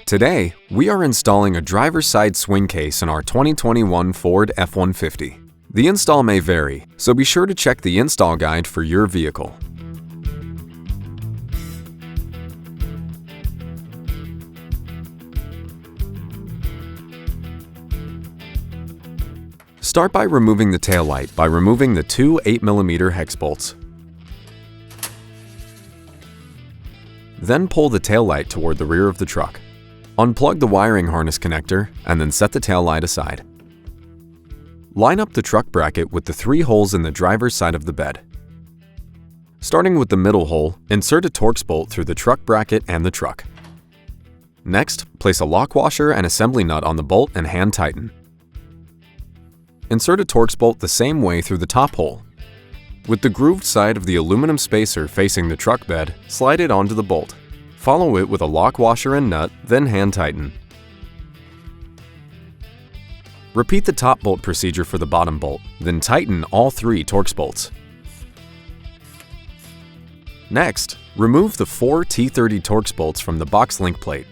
Today, we are installing a driver's side swing case in our 2021 Ford F-150. The install may vary, so be sure to check the install guide for your vehicle. Start by removing the taillight by removing the two 8mm hex bolts. Then pull the taillight toward the rear of the truck. Unplug the wiring harness connector and then set the taillight aside. Line up the truck bracket with the three holes in the driver's side of the bed. Starting with the middle hole, insert a Torx bolt through the truck bracket and the truck. Next, place a lock washer and assembly nut on the bolt and hand tighten. Insert a Torx bolt the same way through the top hole. With the grooved side of the aluminum spacer facing the truck bed, slide it onto the bolt. Follow it with a lock washer and nut, then hand tighten. Repeat the top bolt procedure for the bottom bolt, then tighten all three Torx bolts. Next, remove the four T30 Torx bolts from the box link plate.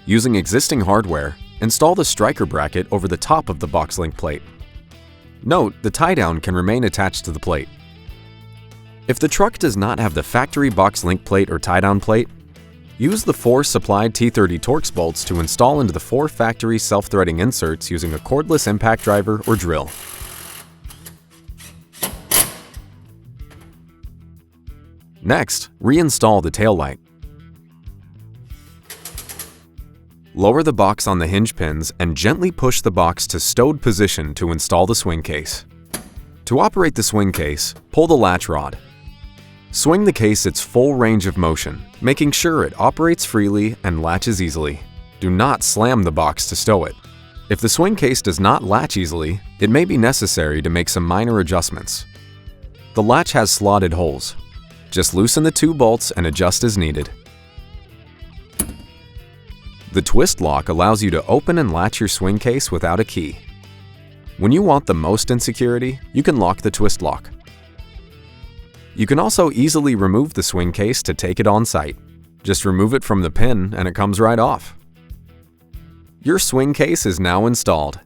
Using existing hardware, install the striker bracket over the top of the box link plate. Note, the tie-down can remain attached to the plate. If the truck does not have the factory box link plate or tie-down plate, use the four supplied T30 Torx bolts to install into the four factory self-threading inserts using a cordless impact driver or drill. Next, reinstall the taillight. Lower the box on the hinge pins and gently push the box to stowed position to install the swing case. To operate the swing case, pull the latch rod. Swing the case its full range of motion, making sure it operates freely and latches easily. Do not slam the box to stow it. If the swing case does not latch easily, it may be necessary to make some minor adjustments. The latch has slotted holes. Just loosen the two bolts and adjust as needed. The twist lock allows you to open and latch your swing case without a key. When you want the most in security, you can lock the twist lock. You can also easily remove the swing case to take it on site. Just remove it from the pin and it comes right off. Your swing case is now installed.